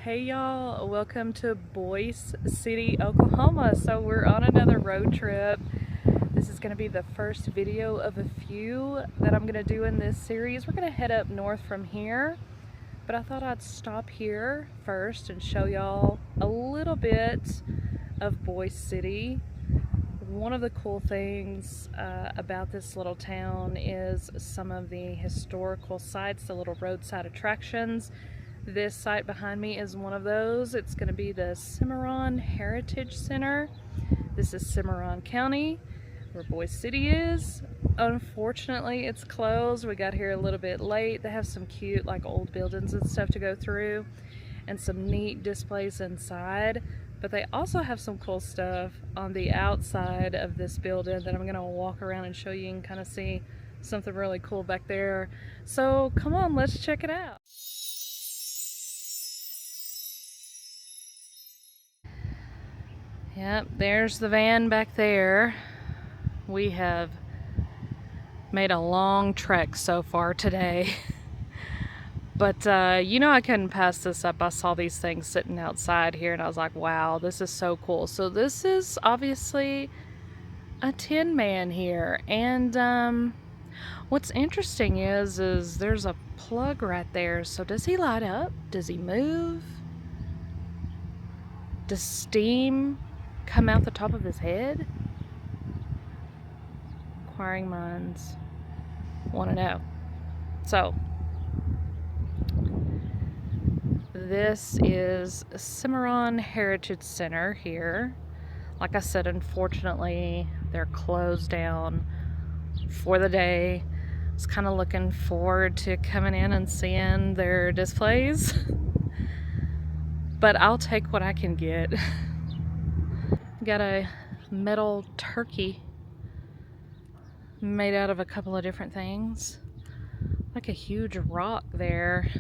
Hey y'all, welcome to Boise City, Oklahoma. So we're on another road trip. This is going to be the first video of a few that I'm going to do in this series. We're going to head up north from here, but I thought I'd stop here first and show y'all a little bit of Boise City. One of the cool things about this little town is some of the historical sites, the little roadside attractions. This site behind me is one of those. It's going to be the Cimarron Heritage Center. This is Cimarron County, where Boise City is. Unfortunately, it's closed. We got here a little bit late. They have some cute like old buildings and stuff to go through and some neat displays inside. But they also have some cool stuff on the outside of this building that I'm going to walk around and show you and kind of see something really cool back there. So come on, let's check it out. Yep, there's the van back there. We have made a long trek so far today. But you know, I couldn't pass this up. I saw these things sitting outside here and I was like, wow, this is so cool. So this is obviously a Tin Man here. And what's interesting is there's a plug right there. So does he light up? Does he move? Does steam come out the top of his head? Inquiring minds want to know. So this is Cimarron Heritage Center here. Like I said, unfortunately, they're closed down for the day. I was kind of looking forward to coming in and seeing their displays, but I'll take what I can get. Got a metal turkey made out of a couple of different things. Like a huge rock there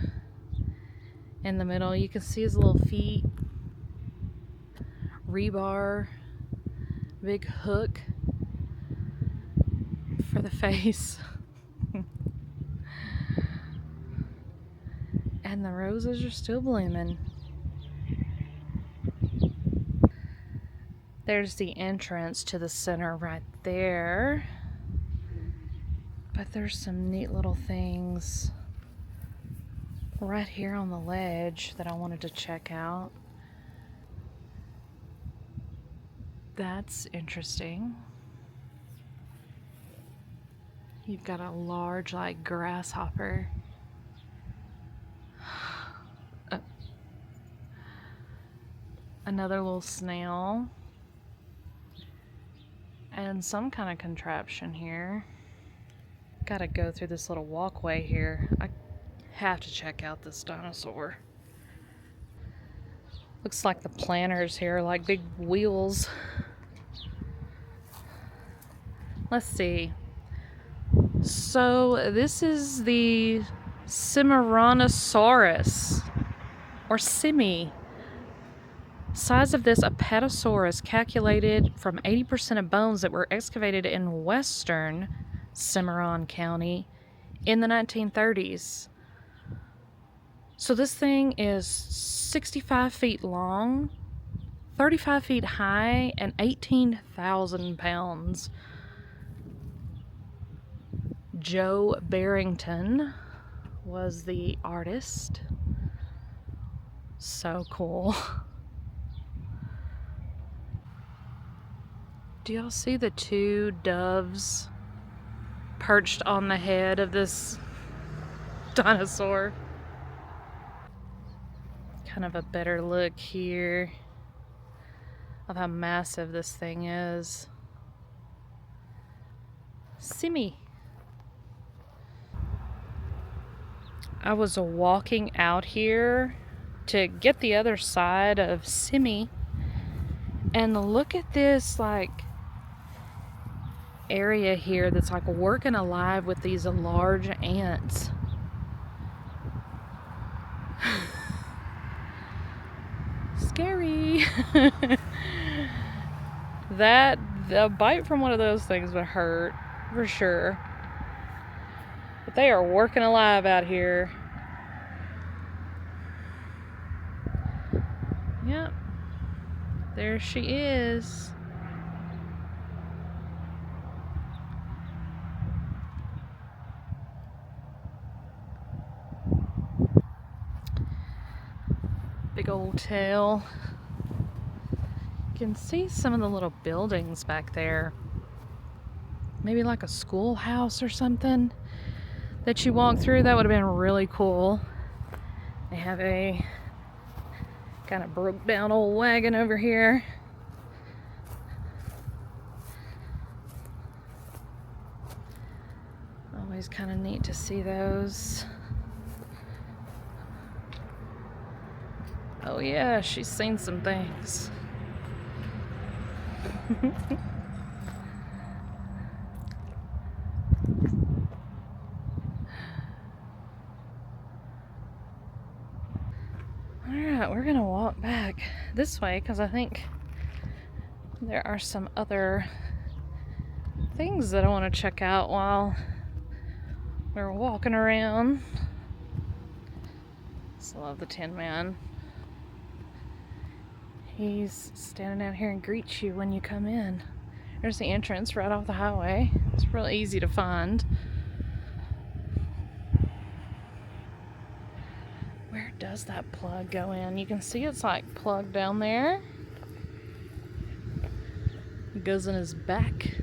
in the middle. You can see his little feet, rebar, big hook for the face. And the roses are still blooming. There's the entrance to the center right there. But there's some neat little things right here on the ledge that I wanted to check out. That's interesting. You've got a large like grasshopper. Another little snail. And some kind of contraption here. Gotta go through this little walkway here. I have to check out this dinosaur. Looks like the planters here are like big wheels. Let's see. So this is the Cimarronosaurus, or Simi. Size of this Apatosaurus calculated from 80% of bones that were excavated in western Cimarron County in the 1930s. So this thing is 65 feet long, 35 feet high, and 18,000 pounds. Joe Barrington was the artist. So cool. Do y'all see the two doves perched on the head of this dinosaur? Kind of a better look here of how massive this thing is. Simi. I was walking out here to get the other side of Simi, and look at this like area here that's like working alive with these large ants. Scary. That a bite from one of those things would hurt for sure. But they are working alive out here. Yep. There she is. Big old tail. You can see some of the little buildings back there. Maybe like a schoolhouse or something that you walk through. That would have been really cool. They have a kind of broke down old wagon over here. Always kind of neat to see those. Oh yeah, she's seen some things. Alright, we're gonna walk back this way because I think there are some other things that I want to check out while we're walking around. Just love the Tin Man. He's standing out here and greets you when you come in. There's the entrance right off the highway. It's real easy to find. Where does that plug go in? You can see it's like plugged down there. It goes in his back.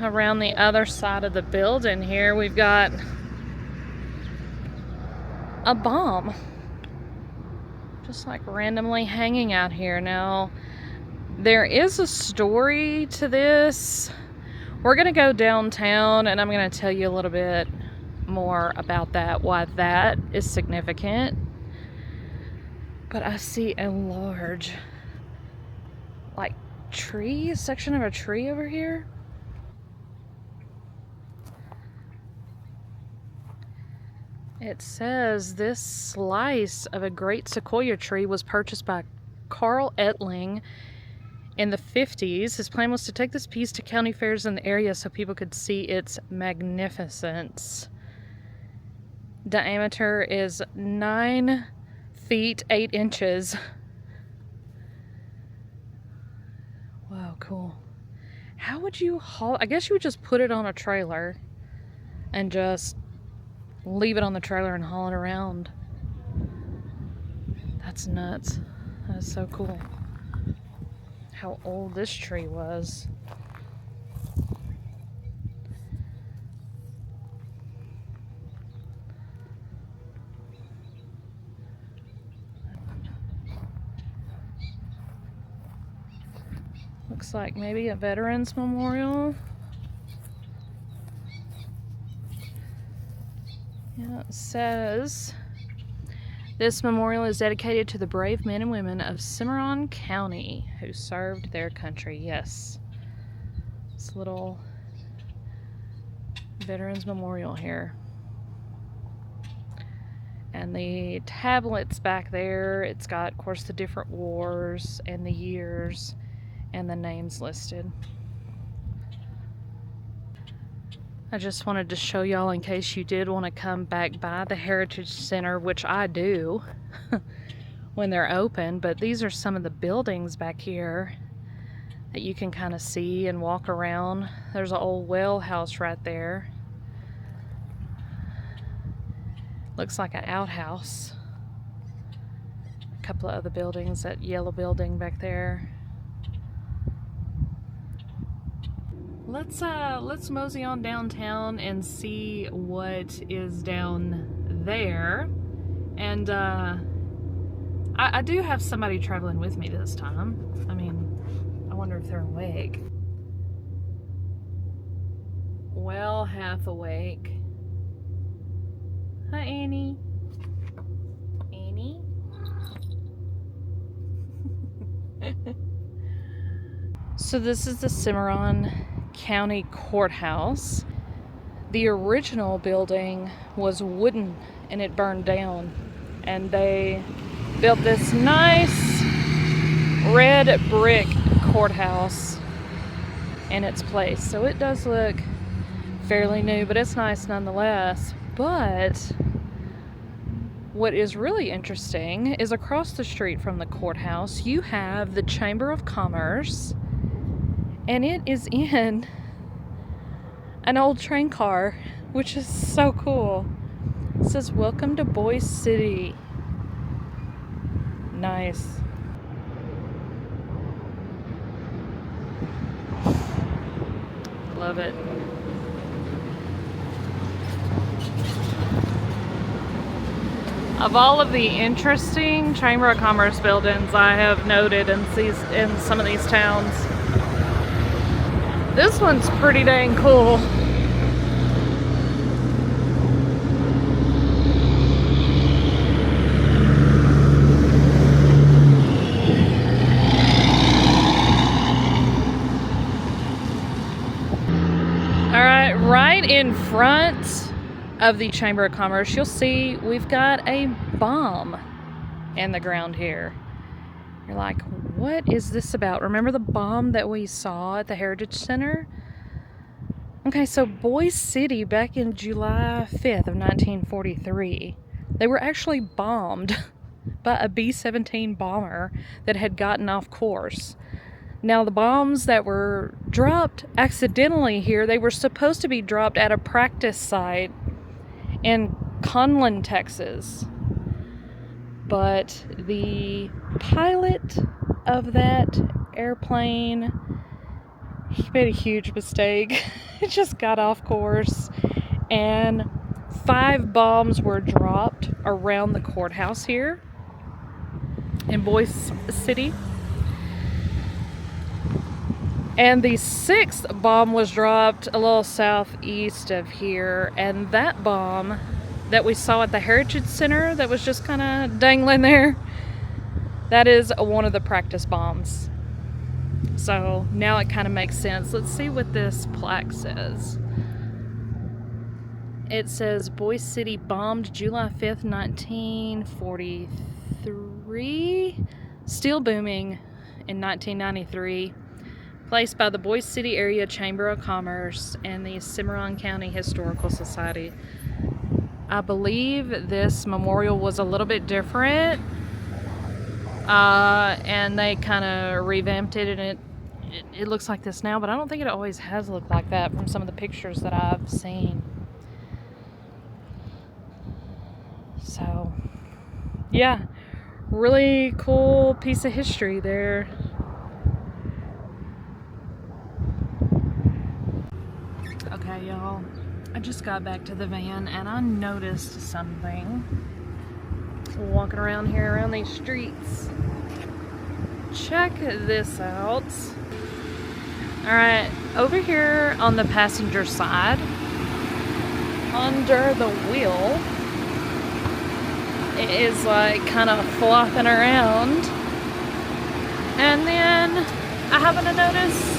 Around the other side of the building here, we've got a bomb. Just like randomly hanging out here. Now, there is a story to this. We're gonna go downtown and I'm gonna tell you a little bit more about that, why that is significant. But I see a large, like, tree, section of a tree over here. It says this slice of a great sequoia tree was purchased by Carl Etling in the 50s. His plan was to take this piece to county fairs in the area so people could see its magnificence. Diameter is 9 feet 8 inches. Wow, cool. How would you haul? I guess you would just put it on a trailer and just leave it on the trailer and haul it around. That's nuts. That's so cool. How old this tree was. Looks like maybe a veterans memorial. Yeah, it says this memorial is dedicated to the brave men and women of Cimarron County who served their country. Yes. This little veterans memorial here. And the tablets back there, it's got, of course, the different wars and the years and the names listed. I just wanted to show y'all in case you did want to come back by the Heritage Center, which I do when they're open, but these are some of the buildings back here that you can kind of see and walk around. There's an old well house right there. Looks like an outhouse. A couple of other buildings, that yellow building back there. Let's mosey on downtown and see what is down there. And I do have somebody traveling with me this time. I mean, I wonder if they're awake. Well, half awake. Hi, Annie. Annie? So this is the Cimarron County Courthouse. The original building was wooden and it burned down, and they built this nice red brick courthouse in its place. So it does look fairly new, but it's nice nonetheless. But what is really interesting is across the street from the courthouse, you have the Chamber of Commerce, and it is in an old train car, which is so cool. It says, "Welcome to Boise City." Nice. Love it. Of all of the interesting Chamber of Commerce buildings I have noted in some of these towns, this one's pretty dang cool. Alright, right in front of the Chamber of Commerce, you'll see we've got a bomb in the ground here. You're like, what is this about? Remember the bomb that we saw at the Heritage Center? Okay, so Boise City back in July 5th of 1943, they were actually bombed by a B-17 bomber that had gotten off course. Now, the bombs that were dropped accidentally here, they were supposed to be dropped at a practice site in Conlin, Texas. But the pilot of that airplane, he made a huge mistake. It just got off course, and 5 bombs were dropped around the courthouse here in Boise City. And the 6th bomb was dropped a little southeast of here, and that bomb that we saw at the Heritage Center that was just kind of dangling there, that is one of the practice bombs. So now it kind of makes sense. Let's see what this plaque says. It says Boise City bombed July 5th, 1943. Steel booming in 1993. Placed by the Boise City Area Chamber of Commerce and the Cimarron County Historical Society. I believe this memorial was a little bit different, and they kind of revamped it, and it looks like this now, but I don't think it always has looked like that from some of the pictures that I've seen. So, yeah, really cool piece of history there. Okay, y'all, I just got back to the van and I noticed something walking around here around these streets. Check this out. Alright, over here on the passenger side, under the wheel, it is like kind of flopping around. And then I happen to notice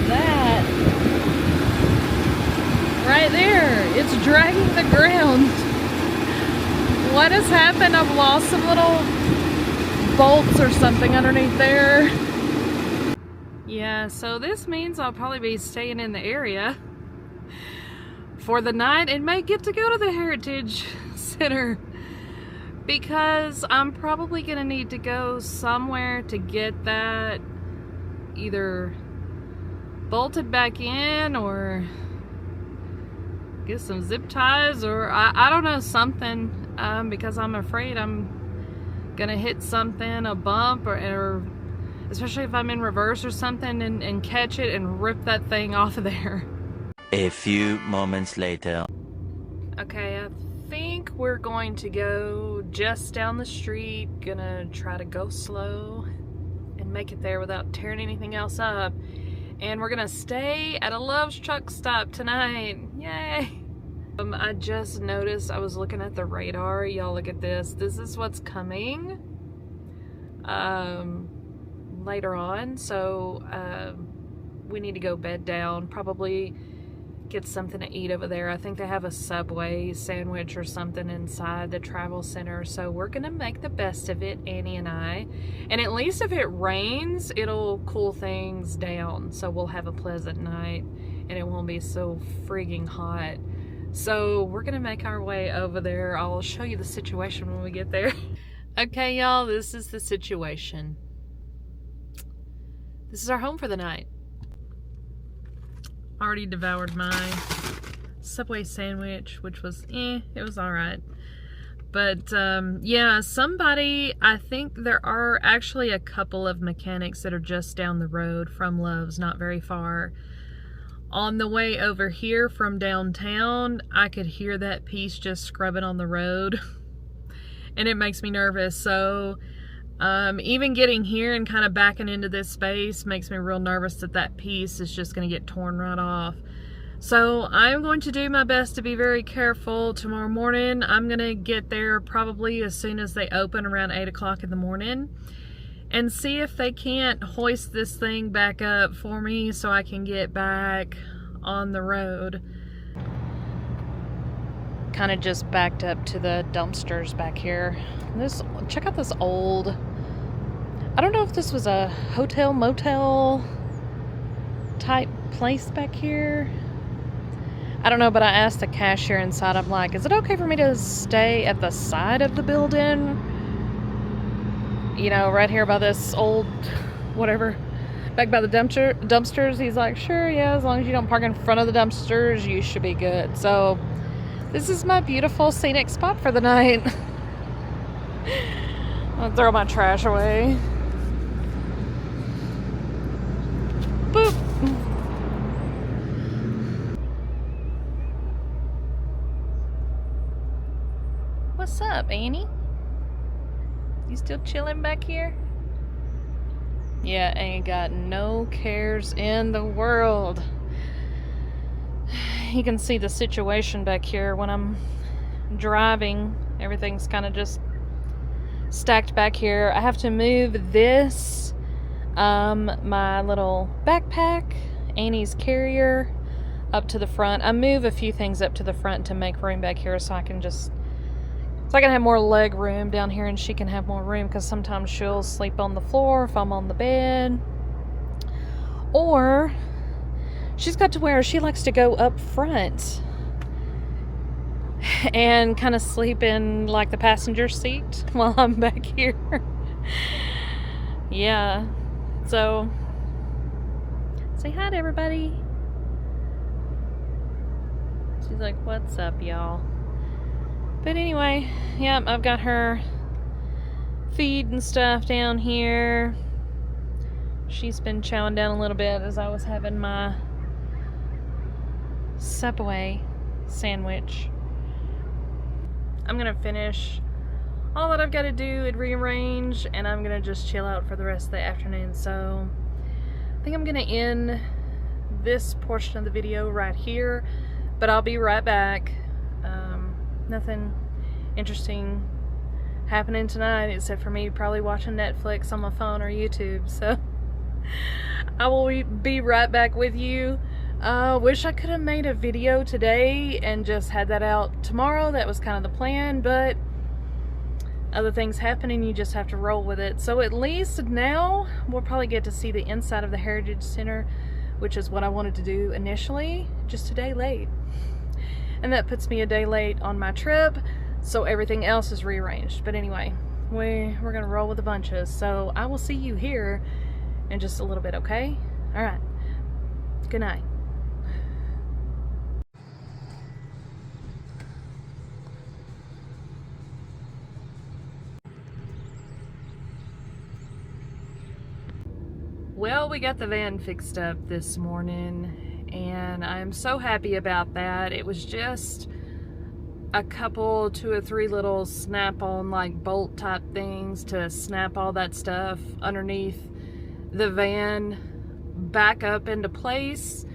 that right there, it's dragging the ground. What has happened? I've lost some little bolts or something underneath there. Yeah, so this means I'll probably be staying in the area for the night and may get to go to the Heritage Center, because I'm probably gonna need to go somewhere to get that either bolted back in or get some zip ties, or I don't know, something, because I'm afraid I'm gonna hit something, a bump, or especially if I'm in reverse or something, and catch it and rip that thing off of there. A few moments later. Okay, I think we're going to go just down the street, gonna try to go slow and make it there without tearing anything else up. And we're gonna stay at a Love's truck stop tonight. Yay! I just noticed, I was looking at the radar. Y'all, look at this. This is what's coming later on. So we need to go bed down. Probably get something to eat over there. I think they have a Subway sandwich or something inside the travel center. So we're gonna make the best of it, Annie and I. And at least if it rains, it'll cool things down. So we'll have a pleasant night and it won't be so frigging hot. So we're gonna make our way over there. I'll show you the situation when we get there. Okay, y'all, this is the situation. This is our home for the night. Already devoured my Subway sandwich, which was it was alright. But yeah, I think there are actually a couple of mechanics that are just down the road from Love's, not very far. On the way over here from downtown, I could hear that piece just scrubbing on the road. And it makes me nervous. So even getting here and kind of backing into this space makes me real nervous that that piece is just going to get torn right off. So I'm going to do my best to be very careful. Tomorrow morning, I'm going to get there probably as soon as they open around 8 o'clock in the morning and see if they can't hoist this thing back up for me so I can get back on the road. Kind of just backed up to the dumpsters back here. Check out this old, I don't know if this was a hotel, motel type place back here. I don't know, but I asked the cashier inside, I'm like, is it okay for me to stay at the side of the building? You know, right here by this old, whatever, back by the dumpsters. He's like, sure, yeah, as long as you don't park in front of the dumpsters, you should be good. So this is my beautiful scenic spot for the night. I'll throw my trash away. Boop. What's up, Annie? You still chilling back here? Yeah, ain't got no cares in the world. You can see the situation back here when I'm driving. Everything's kind of just stacked back here. I have to move this, my little backpack, Annie's carrier, up to the front. I move a few things up to the front to make room back here so I can have more leg room down here and she can have more room, because sometimes she'll sleep on the floor if I'm on the bed. Or she's got to where she likes to go up front and kind of sleep in like the passenger seat while I'm back here. Yeah. So say hi to everybody. She's like, what's up, y'all? But anyway, yeah, I've got her feed and stuff down here. She's been chowing down a little bit as I was having my Subway sandwich. I'm gonna finish all that I've got to do and rearrange, and I'm gonna just chill out for the rest of the afternoon. So I think I'm gonna end this portion of the video right here, but I'll be right back. Nothing interesting happening tonight except for me probably watching Netflix on my phone or YouTube. So I will be right back with you. Wish I could have made a video today and just had that out tomorrow. That was kind of the plan, but other things happen and you just have to roll with it. So at least now we'll probably get to see the inside of the Heritage Center, which is what I wanted to do initially, just a day late. And that puts me a day late on my trip, so everything else is rearranged. But anyway, we're gonna roll with the bunches. So I will see you here in just a little bit, okay? All right. Good night. Well, we got the van fixed up this morning, and I'm so happy about that. It was just a couple, 2 or 3 little snap-on like bolt type things to snap all that stuff underneath the van back up into place.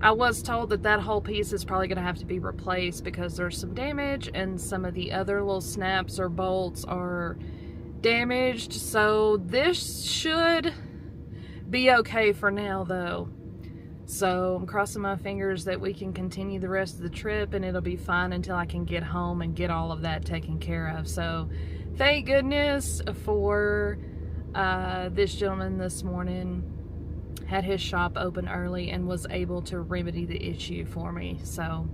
I was told that that whole piece is probably going to have to be replaced because there's some damage and some of the other little snaps or bolts are damaged. So this should be okay for now though. So I'm crossing my fingers that we can continue the rest of the trip and it'll be fine until I can get home and get all of that taken care of. So thank goodness for this gentleman this morning had his shop open early and was able to remedy the issue for me. So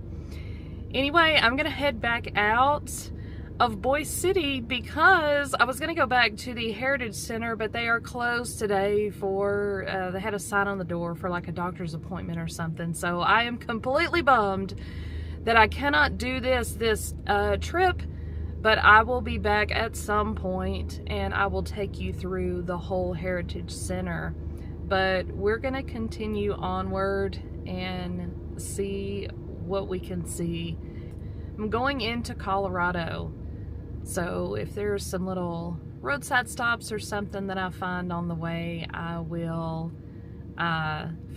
Anyway, I'm gonna head back out of Boise City because I was gonna go back to the Heritage Center, but they are closed today for, they had a sign on the door for like a doctor's appointment or something. So I am completely bummed that I cannot do this trip, but I will be back at some point and I will take you through the whole Heritage Center. But we're gonna continue onward and see what we can see. I'm going into Colorado, so if there's some little roadside stops or something that I find on the way, I will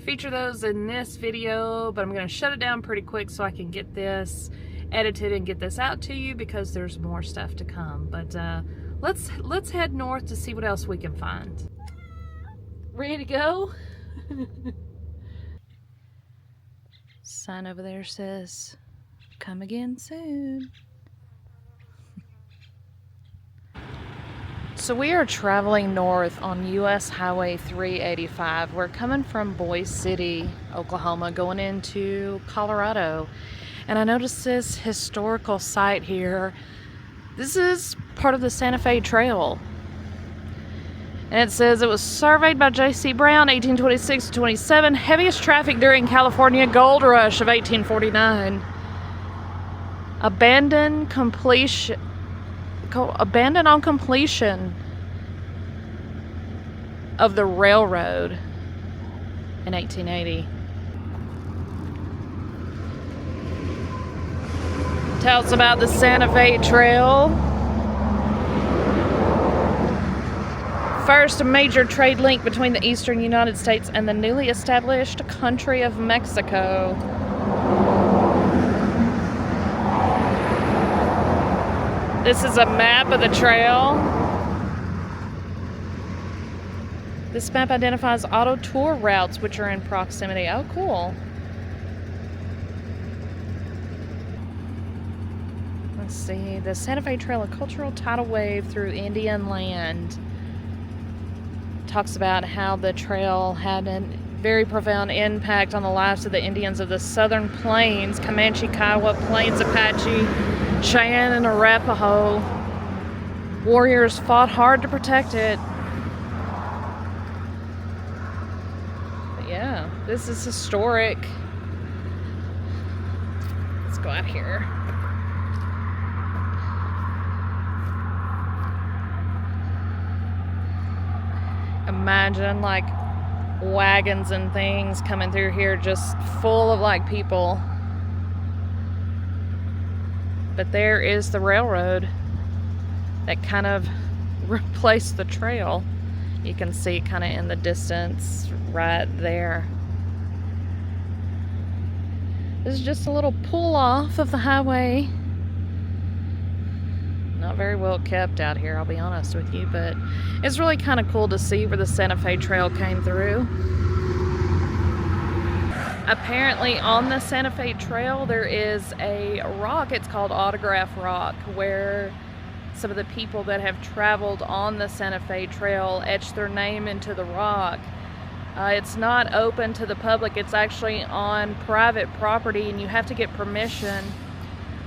feature those in this video, but I'm going to shut it down pretty quick so I can get this edited and get this out to you because there's more stuff to come. But let's head north to see what else we can find. Ready to go? Sign over there says, "Come again soon." So we are traveling north on US Highway 385. We're coming from Boise City, Oklahoma, going into Colorado. And I noticed this historical site here. This is part of the Santa Fe Trail. And it says it was surveyed by J.C. Brown, 1826-27. Heaviest traffic during California Gold Rush of 1849. Abandoned on completion of the railroad in 1880. Tells about the Santa Fe Trail. First major trade link between the eastern United States and the newly established country of Mexico. This is a map of the trail. This map identifies auto tour routes which are in proximity. Oh, cool. Let's see. The Santa Fe Trail, a cultural tidal wave through Indian land. Talks about how the trail had a very profound impact on the lives of the Indians of the Southern Plains, Comanche, Kiowa, Plains, Apache, Cheyenne, and Arapaho. Warriors fought hard to protect it. But yeah, this is historic. Let's go out here. Imagine like wagons and things coming through here just full of like people. But there is the railroad that kind of replaced the trail. You can see kind of in the distance right there. This is just a little pull off of the highway. Not very well kept out here, I'll be honest with you, but it's really kind of cool to see where the Santa Fe Trail came through. Apparently on the Santa Fe Trail there is a rock, it's called Autograph Rock, where some of the people that have traveled on the Santa Fe Trail etched their name into the rock. It's not open to the public, it's actually on private property and you have to get permission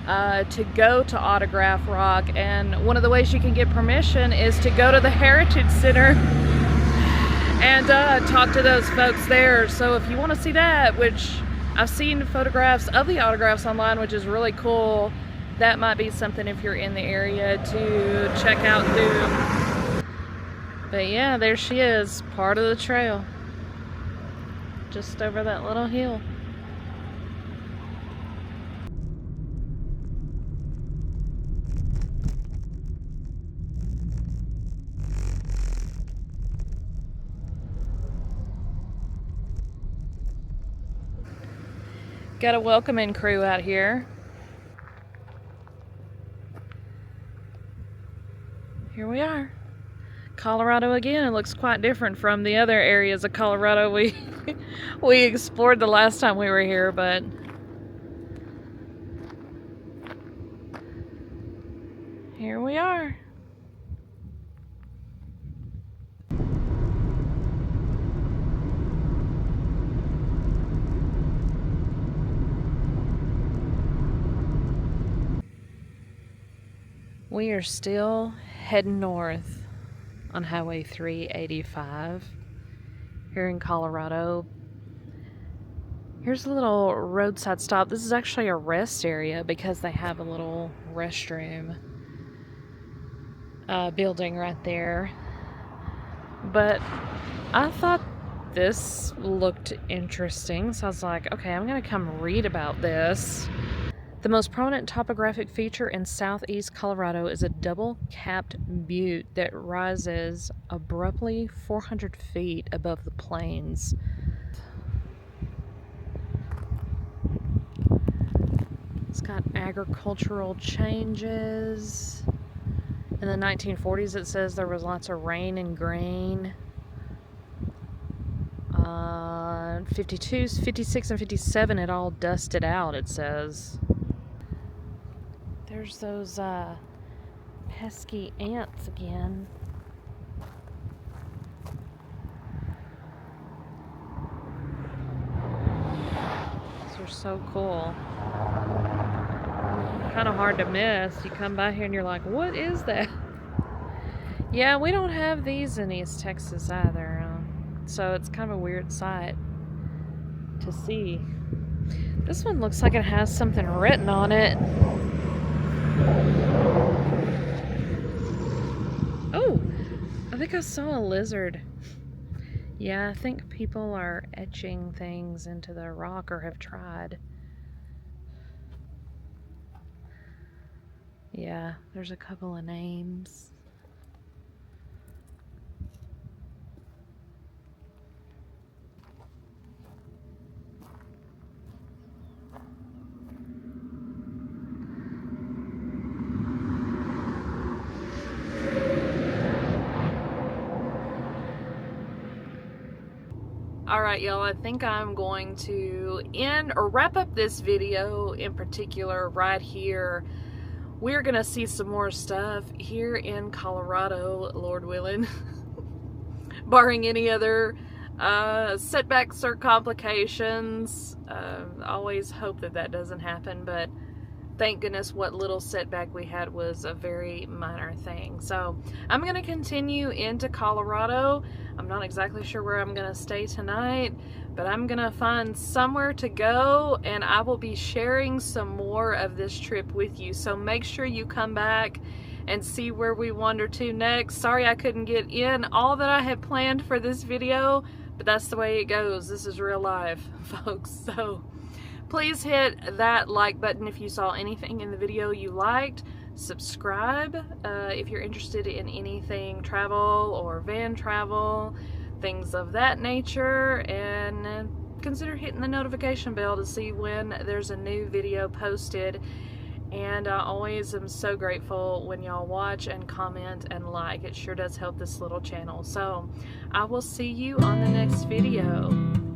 to go to Autograph Rock, and one of the ways you can get permission is to go to the Heritage Center and talk to those folks there. So if you want to see that, which I've seen photographs of the autographs online, which is really cool, that might be something if you're in the area to check out and do. But yeah, there she is, part of the trail, just over that little hill. Got a welcoming crew out here. Here we are. Colorado again. It looks quite different from the other areas of Colorado we explored the last time we were here, but here we are. We are still heading north on Highway 385 here in Colorado. Here's a little roadside stop. This is actually a rest area because they have a little restroom building right there. But I thought this looked interesting, so I was like, okay, I'm gonna come read about this. The most prominent topographic feature in southeast Colorado is a double-capped butte that rises abruptly 400 feet above the plains. It's got agricultural changes. In the 1940s, it says there was lots of rain and grain. 52, 56, and 57, it all dusted out, it says. There's those pesky ants again. These are so cool. Kind of hard to miss. You come by here and you're like, what is that? Yeah, we don't have these in East Texas either. So it's kind of a weird sight to see. This one looks like it has something written on it. Oh, I think I saw a lizard. Yeah, I think people are etching things into the rock or have tried. Yeah, there's a couple of names. Alright y'all, I think I'm going to end or wrap up this video in particular right here. We're gonna see some more stuff here in Colorado, Lord willing, barring any other setbacks or complications. Always hope that that doesn't happen, but thank goodness what little setback we had was a very minor thing. So I'm going to continue into Colorado. I'm not exactly sure where I'm going to stay tonight, but I'm going to find somewhere to go, and I will be sharing some more of this trip with you. So make sure you come back and see where we wander to next. Sorry I couldn't get in all that I had planned for this video, but that's the way it goes. This is real life, folks. So please hit that like button if you saw anything in the video you liked. Subscribe if you're interested in anything travel or van travel, things of that nature, and consider hitting the notification bell to see when there's a new video posted. And I always am so grateful when y'all watch and comment and like. It sure does help this little channel. So I will see you on the next video.